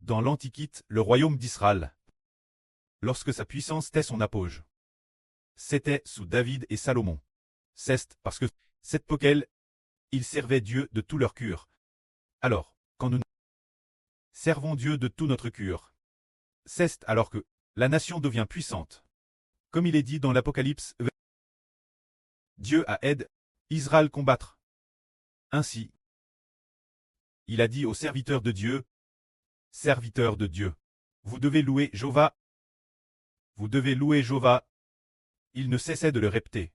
Dans l'Antiquité, le royaume d'Israël, lorsque sa puissance était son apogée, c'était sous David et Salomon. C'est parce que cette époque, ils servaient Dieu de tout leur cœur. Alors, quand nous servons Dieu de tout notre cœur, c'est alors que la nation devient puissante. Comme il est dit dans l'Apocalypse, Dieu a aidé Israël combattre. Ainsi, il a dit aux serviteurs de Dieu, serviteurs de Dieu, vous devez louer Jéhovah. Vous devez louer Jéhovah. Il ne cessait de le répéter.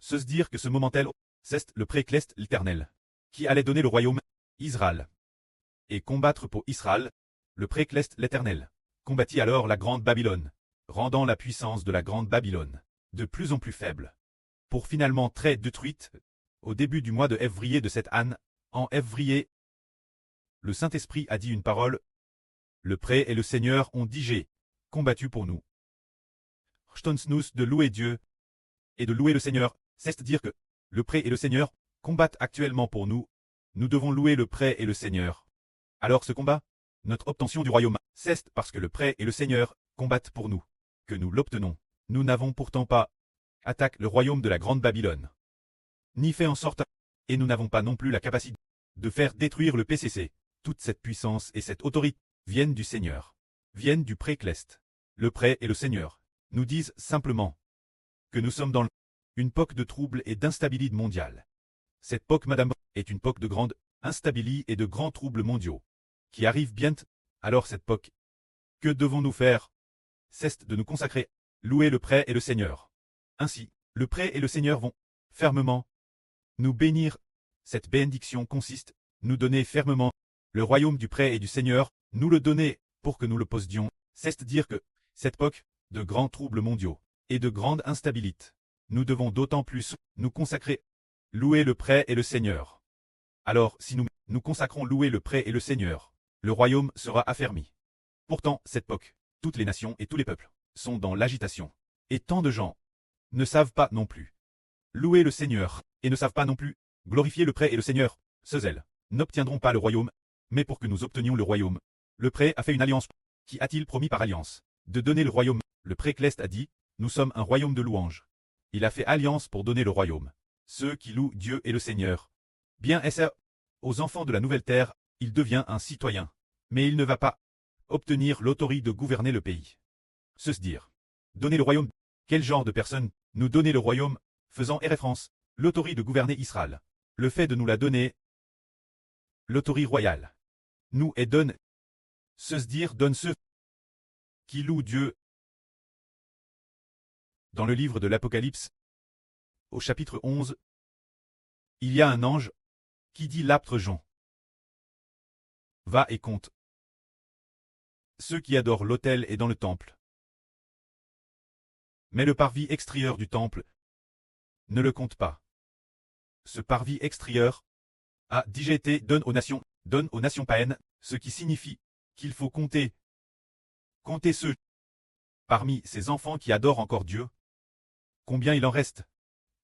Se dire que ce moment tel, c'est le précleste l'Éternel, qui allait donner le royaume, Israël. Et combattre pour Israël, le précleste l'Éternel, combattit alors la grande Babylone, rendant la puissance de la grande Babylone de plus en plus faible, pour finalement très détruite, au début du mois de février de cette année, en février. Le Saint-Esprit a dit une parole, le pré et le Seigneur ont dit j'ai combattu pour nous. Nous de louer Dieu et de louer le Seigneur, c'est dire que le pré et le Seigneur combattent actuellement pour nous. Nous devons louer le pré et le Seigneur. Alors ce combat, notre obtention du royaume, c'est parce que le pré et le Seigneur combattent pour nous, que nous l'obtenons. Nous n'avons pourtant pas attaqué le royaume de la grande Babylone, ni fait en sorte, et nous n'avons pas non plus la capacité de faire détruire le PCC. Toute cette puissance et cette autorité viennent du Seigneur, viennent du précleste. Le pré et le Seigneur nous disent simplement que nous sommes dans une époque de troubles et d'instabilité mondiale. Cette époque, madame, est une époque de grande instabilité et de grands troubles mondiaux, qui arrivent bientôt. Alors cette époque, que devons-nous faire? C'est de nous consacrer, louer le pré et le Seigneur. Ainsi, le pré et le Seigneur vont fermement nous bénir. Cette bénédiction consiste, nous donner fermement le royaume du pré et du Seigneur, nous le donner pour que nous le possédions. C'est dire que cette époque de grands troubles mondiaux et de grande instabilité, nous devons d'autant plus nous consacrer, louer le pré et le Seigneur. Alors, si nous consacrons louer le pré et le Seigneur, le royaume sera affermi. Pourtant, cette époque, toutes les nations et tous les peuples sont dans l'agitation. Et tant de gens ne savent pas non plus louer le Seigneur, et ne savent pas non plus glorifier le pré et le Seigneur. Ceux-là n'obtiendront pas le royaume, mais pour que nous obtenions le royaume, le pré a fait une alliance. Qui a-t-il promis par alliance de donner le royaume? Le précleste a dit, nous sommes un royaume de louanges. Il a fait alliance pour donner le royaume. Ceux qui louent Dieu et le Seigneur. Bien est-ce aux enfants de la nouvelle terre, il devient un citoyen. Mais il ne va pas obtenir l'autorité de gouverner le pays. Se dire, donner le royaume. Quel genre de personne nous donner le royaume, faisant référence, l'autorité de gouverner Israël. Le fait de nous la donner, l'autorité royale, nous est donne. Se dire donne ceux qui louent Dieu. Dans le livre de l'Apocalypse, au chapitre 11, il y a un ange qui dit l'apôtre Jean, va et compte ceux qui adorent l'autel et dans le temple. Mais le parvis extérieur du temple ne le compte pas. Ce parvis extérieur a digété donne aux nations païennes, ce qui signifie qu'il faut compter ceux parmi ces enfants qui adorent encore Dieu. Combien il en reste?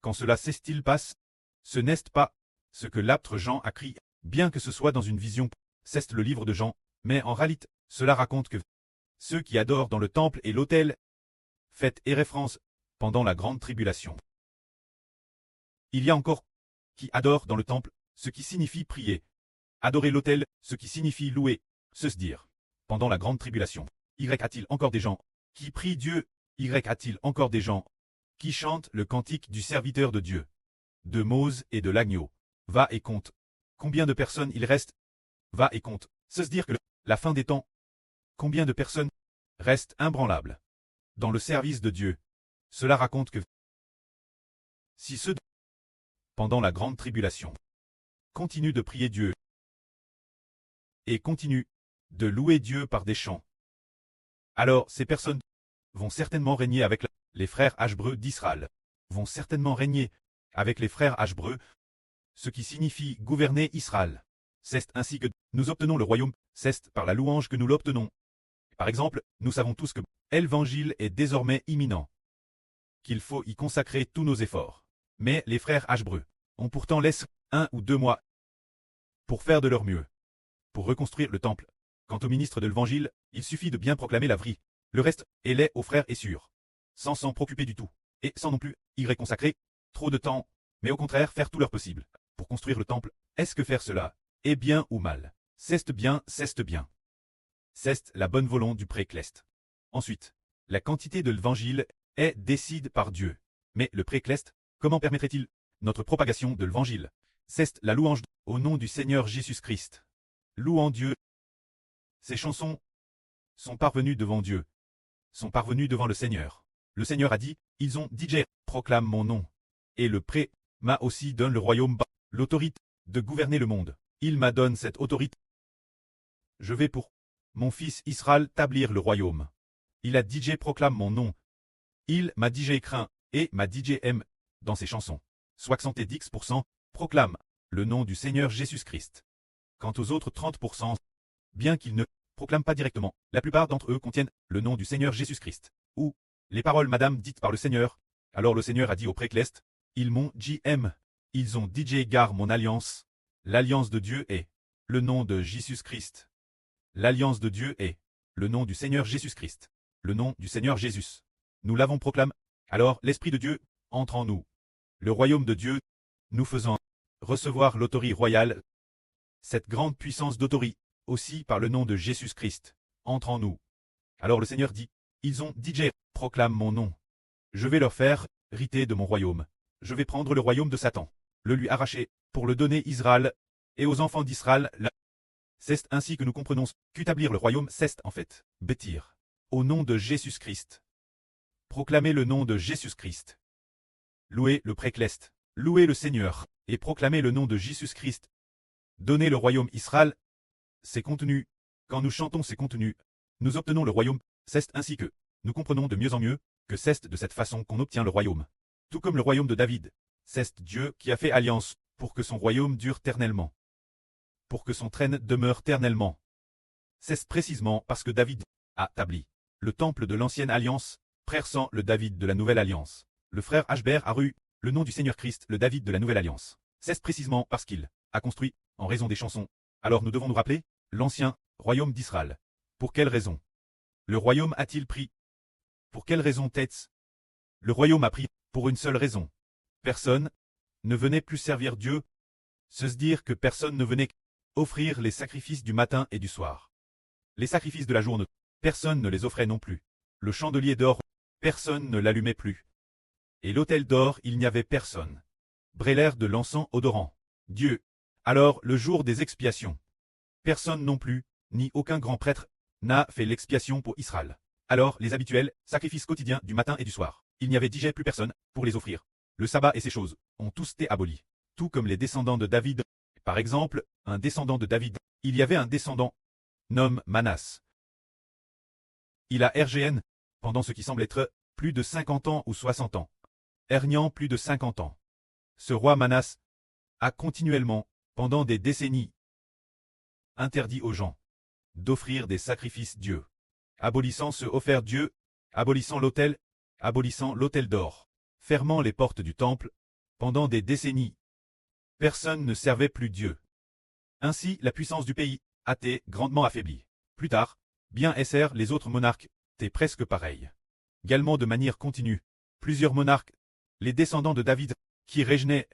Quand cela s'est-il passe, ce n'est pas ce que l'apôtre Jean a crié, bien que ce soit dans une vision, c'est le livre de Jean, mais en réalité, cela raconte que ceux qui adorent dans le temple et l'autel fêtent et référence pendant la grande tribulation. Il y a encore qui adorent dans le temple, ce qui signifie prier, adorer l'autel, ce qui signifie louer, se dire. Pendant la grande tribulation, y a-t-il encore des gens qui prient Dieu? Y a-t-il encore des gens qui chantent le cantique du serviteur de Dieu, de Mose et de l'agneau? Va et compte. Combien de personnes il reste? Va et compte. Se dire que la fin des temps. Combien de personnes restent imbranlables dans le service de Dieu? Cela raconte que si ceux pendant la grande tribulation continuent de prier Dieu et continuent de louer Dieu par des chants, alors ces personnes vont certainement régner avec les frères Hébreux d'Israël, vont certainement régner avec les frères Hébreux, ce qui signifie gouverner Israël. C'est ainsi que nous obtenons le royaume, c'est par la louange que nous l'obtenons. Par exemple, nous savons tous que l'évangile est désormais imminent, qu'il faut y consacrer tous nos efforts. Mais les frères Hébreux ont pourtant laissé 1 ou 2 mois pour faire de leur mieux, pour reconstruire le temple. Quant au ministre de l'Évangile, il suffit de bien proclamer la vraie. Le reste, elle est aux frères et sûr. Sans s'en préoccuper du tout. Et sans non plus y consacrer trop de temps, mais au contraire faire tout leur possible. Pour construire le temple, est-ce que faire cela est bien ou mal? C'est bien, c'est bien. C'est la bonne volonté du précleste. Ensuite, la quantité de l'Évangile est décide par Dieu. Mais le précleste, comment permettrait-il notre propagation de l'Évangile? C'est la louange au nom du Seigneur Jésus-Christ. Louant Dieu. Ces chansons sont parvenues devant Dieu, sont parvenues devant le Seigneur. Le Seigneur a dit, ils ont DJ, proclame mon nom. Et le pré m'a aussi donné le royaume, l'autorité de gouverner le monde. Il m'a donné cette autorité. Je vais pour mon fils Israël établir le royaume. Il a DJ proclame mon nom. Il m'a DJ craint et m'a DJ aime dans ses chansons. 70% proclame le nom du Seigneur Jésus-Christ. Quant aux autres 30%, bien qu'ils ne proclament pas directement, la plupart d'entre eux contiennent le nom du Seigneur Jésus-Christ. Ou les paroles Madame dites par le Seigneur. Alors le Seigneur a dit au précleste, ils m'ont JM. Ils ont DJ gare mon alliance. L'alliance de Dieu est le nom de Jésus-Christ. L'alliance de Dieu est le nom du Seigneur Jésus-Christ. Le nom du Seigneur Jésus. Nous l'avons proclamé. Alors l'Esprit de Dieu entre en nous. Le royaume de Dieu, nous faisant recevoir l'autorité royale. Cette grande puissance d'autorité, aussi par le nom de Jésus-Christ, entre en nous. Alors le Seigneur dit, ils ont DJ, proclame mon nom. Je vais leur faire hériter de mon royaume. Je vais prendre le royaume de Satan, le lui arracher, pour le donner à Israël, et aux enfants d'Israël. C'est ainsi que nous comprenons qu'établir le royaume, c'est en fait, bâtir, au nom de Jésus-Christ. Proclamer le nom de Jésus-Christ. Louer le précleste, louer le Seigneur, et proclamer le nom de Jésus-Christ. Donner le royaume Israël, ses contenus. Quand nous chantons ces contenus, nous obtenons le royaume. C'est ainsi que nous comprenons de mieux en mieux que c'est de cette façon qu'on obtient le royaume. Tout comme le royaume de David, c'est Dieu qui a fait alliance pour que son royaume dure éternellement. Pour que son trône demeure éternellement. C'est précisément parce que David a établi le temple de l'ancienne alliance, frère sans le David de la nouvelle alliance. Le frère Hbert a eu le nom du Seigneur Christ, le David de la nouvelle alliance. C'est précisément parce qu'il a construit, en raison des chansons. Alors nous devons nous rappeler l'ancien royaume d'Israël. Pour quelle raison le royaume a-t-il pris? Pour quelle raison tête? Le royaume a pris pour une seule raison. Personne ne venait plus servir Dieu. Se dire que personne ne venait offrir les sacrifices du matin et du soir. Les sacrifices de la journée, personne ne les offrait non plus. Le chandelier d'or, personne ne l'allumait plus. Et l'autel d'or, il n'y avait personne. Brûlèrent de l'encens odorant. Dieu. Alors, le jour des expiations. Personne non plus, ni aucun grand prêtre, n'a fait l'expiation pour Israël. Alors, les habituels sacrifices quotidiens du matin et du soir. Il n'y avait déjà plus personne pour les offrir. Le sabbat et ces choses ont tous été abolis. Tout comme les descendants de David. Par exemple, un descendant de David. Il y avait un descendant, nomme Manas. Il a RGN, pendant ce qui semble être plus de 50 ans ou 60 ans. Régnant plus de 50 ans. Ce roi Manas a continuellement, pendant des décennies, interdit aux gens d'offrir des sacrifices Dieu. Abolissant ce offert Dieu, abolissant l'autel d'or, fermant les portes du temple, pendant des décennies. Personne ne servait plus Dieu. Ainsi, la puissance du pays a été grandement affaiblie. Plus tard, bien SR les autres monarques étaient presque pareils. Également de manière continue, plusieurs monarques, les descendants de David, qui régnaient,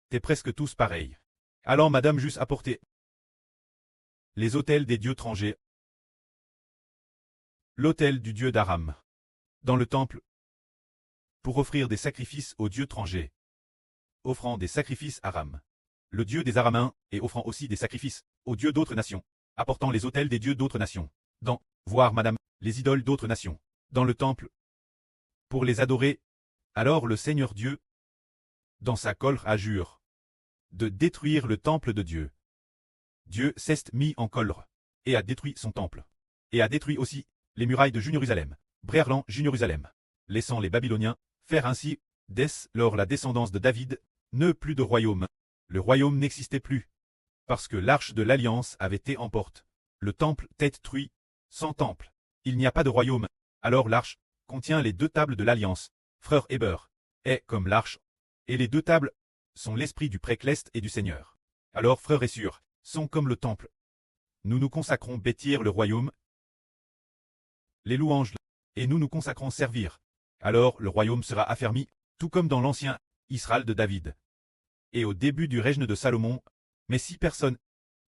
étaient presque tous pareils. Allant Madame juste apporter les autels des dieux étrangers, l'autel du dieu d'Aram, dans le temple, pour offrir des sacrifices aux dieux étrangers, offrant des sacrifices à Aram, le dieu des Araméens, et offrant aussi des sacrifices aux dieux d'autres nations, apportant les autels des dieux d'autres nations, dans, voir Madame, les idoles d'autres nations, dans le temple, pour les adorer. Alors le Seigneur Dieu, dans sa colère a juré de détruire le temple de Dieu. Dieu s'est mis en colère, et a détruit son temple, et a détruit aussi les murailles de Jérusalem, Bréarlan Jérusalem, laissant les Babyloniens faire ainsi, dès lors la descendance de David, ne plus de royaume. Le royaume n'existait plus, parce que l'arche de l'alliance avait été emporte. Le temple est détruit, sans temple, il n'y a pas de royaume. Alors l'arche contient les deux tables de l'alliance, frère Héber, est comme l'arche, et les deux tables sont l'esprit du précleste et du Seigneur. Alors frère et sœur sont comme le temple. nous nous consacrons bâtir le royaume, les louanges, et nous nous consacrons servir. Alors le royaume sera affermi, tout comme dans l'ancien Israël de David. Et au début du règne de Salomon, mais si personne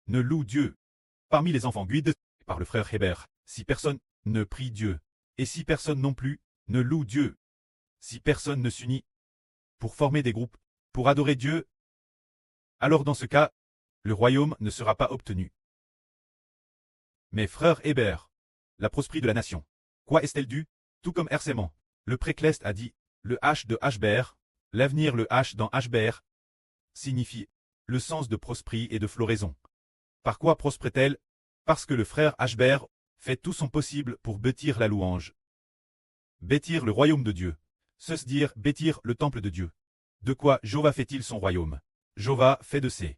ne loue Dieu, parmi les enfants guidés par le frère Hébert, si personne ne prie Dieu, et si personne non plus ne loue Dieu, si personne ne s'unit pour former des groupes, pour adorer Dieu, alors dans ce cas, le royaume ne sera pas obtenu. Mais frère Hébert, la prospérité de la nation, quoi est-elle due? Tout comme Hersément, le précleste a dit, le H de Hbert, l'avenir le H dans Hbert, signifie le sens de prospérité et de floraison. Par quoi prospère-t-elle? Parce que le frère Hbert fait tout son possible pour bâtir la louange. Bâtir le royaume de Dieu. C'est dire bâtir le temple de Dieu. De quoi Jéhovah fait-il son royaume? Jéhovah fait de ses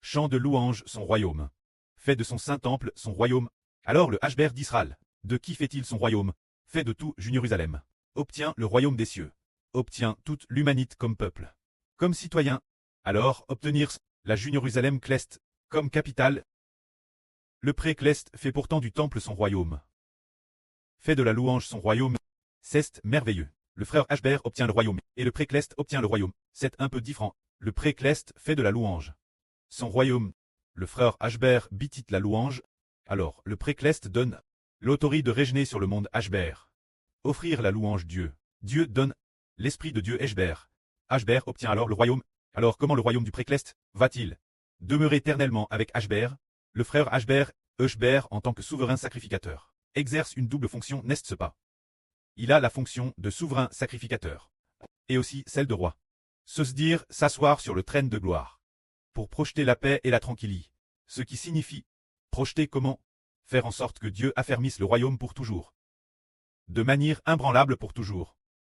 chants de louange son royaume. Fait de son saint temple son royaume. Alors le Hbert d'Israël, de qui fait-il son royaume? Fait de tout Jérusalem. Obtient le royaume des cieux. Obtient toute l'humanité comme peuple. Comme citoyen. Alors obtenir la Jérusalem cleste comme capitale. Le pré-cleste fait pourtant du temple son royaume. Fait de la louange son royaume. C'est merveilleux. Le frère Hbert obtient le royaume, et le pré-cleste obtient le royaume. C'est un peu différent. Le pré-cleste fait de la louange son royaume. Le frère Hbert bâtit la louange. Alors le pré-cleste donne l'autorité de régner sur le monde Hbert. Offrir la louange Dieu. Dieu donne l'esprit de Dieu Hbert. Hbert obtient alors le royaume. Alors comment le royaume du pré-cleste va-t-il demeurer éternellement avec Hbert? Le frère Hbert en tant que souverain sacrificateur, exerce une double fonction, n'est-ce pas? Il a la fonction de souverain sacrificateur, et aussi celle de roi. Se dire s'asseoir sur le trône de gloire, pour projeter la paix et la tranquillité. Ce qui signifie projeter comment? Faire en sorte que Dieu affermisse le royaume pour toujours. De manière imbranlable pour toujours.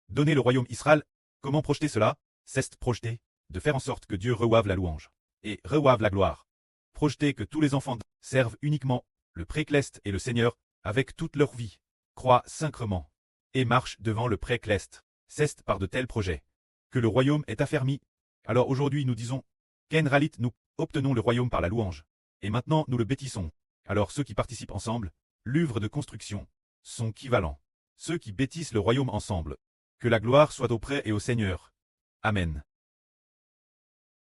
Donner le royaume Israël, comment projeter cela? C'est projeter, de faire en sorte que Dieu reçoive la louange, et reçoive la gloire. Projeter que tous les enfants servent uniquement le pré-cleste et le Seigneur, avec toute leur vie, croient sincèrement, et marchent devant le pré-cleste. C'est par de tels projets que le royaume est affermi. Alors aujourd'hui nous disons, Ken Ralit, nous obtenons le royaume par la louange, et maintenant nous le bâtissons. Alors ceux qui participent ensemble, l'œuvre de construction, sont équivalents. Ceux qui bâtissent le royaume ensemble. Que la gloire soit auprès et au Seigneur. Amen.